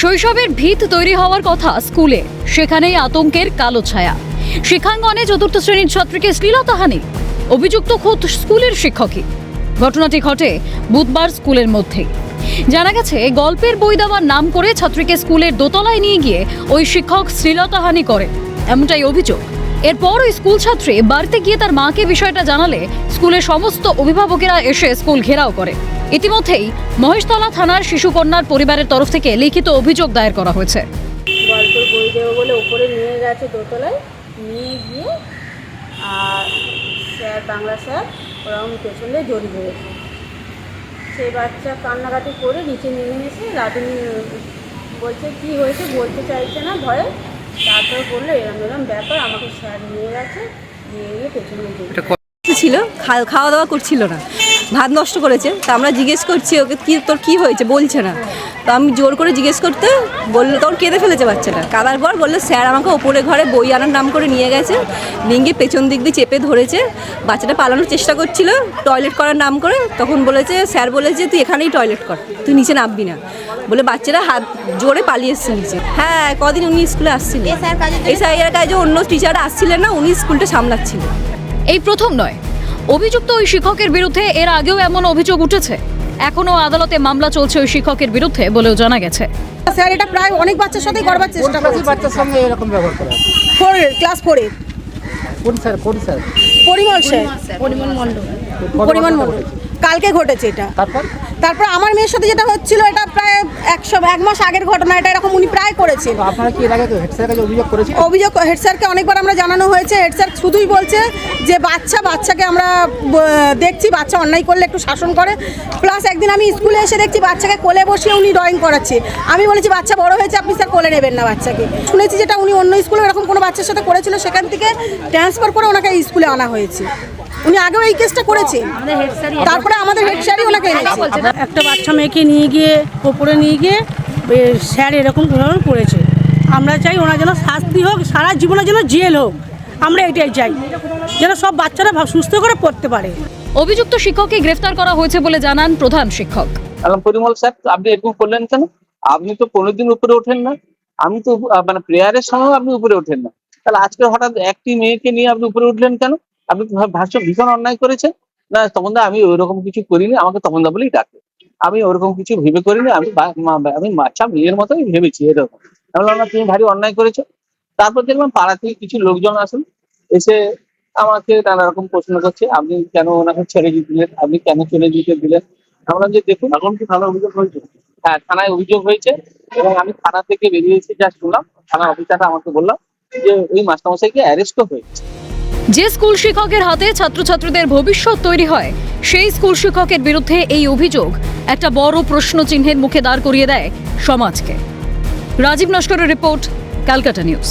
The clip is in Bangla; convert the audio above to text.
শৈশবের ভিত তৈরি হওয়ার কথা স্কুলে, সেখানেই আতঙ্কের কালো ছায়া। শিক্ষাঙ্গনে চতুর্থ শ্রেণীর ছাত্রীকে শ্লীলতাহানি, অভিযুক্ত খোদ স্কুলের শিক্ষকই। ঘটনাটি ঘটে বুধবার স্কুলের মধ্যেই। জানা গেছে, গল্পের বই দেওয়ার নাম করে ছাত্রীকে স্কুলের দোতলায় নিয়ে গিয়ে ওই শিক্ষক শ্লীলতাহানি করে, এমনটাই অভিযোগ। এরপর ওই স্কুল ছাত্রী বাড়িতে গিয়ে তার মাকে বিষয়টা জানালে স্কুলের সমস্ত অভিভাবকেরা এসে স্কুল ঘেরাও করে। ইতিমধ্যেই মহেশতলা থানার শিশুকন্যার পরিবারের তরফ থেকে লিখিত অভিযোগ দায়ের করা হয়েছে। গল্পের বই দেবো বলে উপরে নিয়ে গেছে দোতলায়, নিয়ে গিয়ে আর স্যার, বাংলা স্যার ওরকম পেছনে জড়িয়ে ধরেছে। সেই বাচ্চা কান্নাকাটি করে নিচে নেমে এসে রাধুনি বলছে কি হয়েছে, বলতে চাইছে না ভয়ে। তারপর বললো এরম এরম ব্যাপার, আমাকে স্যার নিয়ে গেছে, নিয়ে গিয়ে পেছনে ছিল, খাওয়া দাওয়া করছিল না, ভাত নষ্ট করেছে। তা আমরা জিজ্ঞেস করছি ওকে, কি তোর কী হয়েছে, বলছে না। তো আমি জোর করে জিজ্ঞেস করতে বললো, তখন কেঁদে ফেলেছে বাচ্চাটা। কাঁদার পর বললো স্যার আমাকে ওপরে ঘরে বই আনার নাম করে নিয়ে গেছে, লিঙ্গে পেছন দিক দিয়ে চেপে ধরেছে। বাচ্চাটা পালানোর চেষ্টা করছিল টয়লেট করার নাম করে। তখন বলেছে, স্যার বলেছে তুই এখানেই টয়লেট কর, তুই নিচে নামবি না বলে বাচ্চারা হাত জোরে পালিয়ে এসছে নিচে। হ্যাঁ, কদিন উনি স্কুলে আসছিলেন, এই স্যারের কাজে অন্য টিচাররা আসছিলেন না, উনি স্কুলটা সামলাচ্ছিলেন। এই প্রথম নয়, অভিযুক্ত ওই শিক্ষকের বিরুদ্ধে এর আগেও এমন অভিযোগ উঠেছে। এখনো আদালতে মামলা চলছে ওই শিক্ষকের বিরুদ্ধে বলেও জানা গেছে। স্যার এটা প্রায় অনেক বাচ্চার সাথেই করবার চেষ্টা করছে। বাচ্চার সঙ্গে এরকম ব্যবহার করা ক্লাস 4-এ কোন স্যার পরিমল স্যার, পরিমল মণ্ডল। কালকে ঘটেছে এটা। তারপর আমার মেয়ের সাথে যেটা হচ্ছিল, এটা প্রায় এক মাস আগের ঘটনা। এটা এরকম উনি প্রায় করেছেন। আপনারা কি এর আগে হেড স্যারের কাছে অভিযোগ করেছেন? অভিযোগ হেড স্যারকে অনেকবার আমরা জানানো হয়েছে। হেড স্যার শুধুই বলছে যে বাচ্চাকে আমরা দেখছি, বাচ্চা অন্যায় করলে একটু শাসন করে। প্লাস একদিন আমি স্কুলে এসে দেখছি বাচ্চাকে কোলে বসিয়ে উনি ড্রয়িং করাচ্ছে। আমি বলেছি বাচ্চা বড় হয়েছে, আপনি স্যার কোলে নেবেন না বাচ্চাকে। শুনেছি যেটা উনি অন্য স্কুলে এরকম কোনো বাচ্চার সাথে করেছিল, সেখান থেকে ট্রান্সফার করে ওনাকে এই স্কুলে আনা হয়েছে। উনি আগেও এই কেসটা করেছে, তারপরে আমাদের হেড স্যারই ওনাকে এনেছে। একটা বাচ্চা মেয়েকে নিয়ে গিয়ে ওপরে নিয়ে গিয়ে স্যার এরকম করেছে। আমরা চাই ওনার যেন শাস্তি হোক, সারা জীবনের জন্য জেল হোক। আমরা এটাই চাই, যেন সব বাচ্চারা সুস্থ করে পড়তে পারে। অভিযুক্ত শিক্ষককে গ্রেফতার করা হয়েছে বলে জানান প্রধান শিক্ষক। পরিমল স্যার, আপনি এরকম করলেন কেন? আপনি তো কোনোদিন উপরে ওঠেন না। আমি তো মানে প্রেয়ারের সময় আপনি উপরে ওঠেন না, তাহলে আজকে হঠাৎ একটি মেয়েকে নিয়ে আপনি উপরে উঠলেন কেন? আপনি ভাষ্য ভীষণ অন্যায় করেছেন। না তপনদা, আমি ওইরকম কিছু করিনি, আমাকে তপনদা বলেই ডাকে। আমি ওরকম কিছু ভেবে করিনি, আমি বাচ্চা মেয়ের মতোই ভেবেছি এরকম। আমি বললাম না, তুমি ভারী অন্যায় করেছো। তারপর দেখলাম পাড়া থেকে কিছু লোকজন আসেন, এসে আমাকে নানা রকম প্রশ্ন করছে, আপনি কেন ওনাকে ছেড়ে দিলেন, আপনি কেন চলে যেতে দিলেন। আমরা যে দেখুন, এখন কি থানায় অভিযোগ হয়েছে? হ্যাঁ, থানায় অভিযোগ হয়েছে। এবং আমি থানা থেকে বেরিয়ে এসে যা শুনলাম, থানা অফিসাররা আমাকে বললাম যে ওই মাস্টারমশাইকে অ্যারেস্টও হয়েছে। যে স্কুল শিক্ষকের হাতে ছাত্রছাত্রীদের ভবিষ্যৎ তৈরি হয়, সেই স্কুল শিক্ষকের বিরুদ্ধে এই অভিযোগ একটা বড় প্রশ্ন চিহ্নের মুখে দাঁড় করিয়ে দেয় সমাজকে। রাজীব নস্করের রিপোর্ট, ক্যালকাটা নিউজ।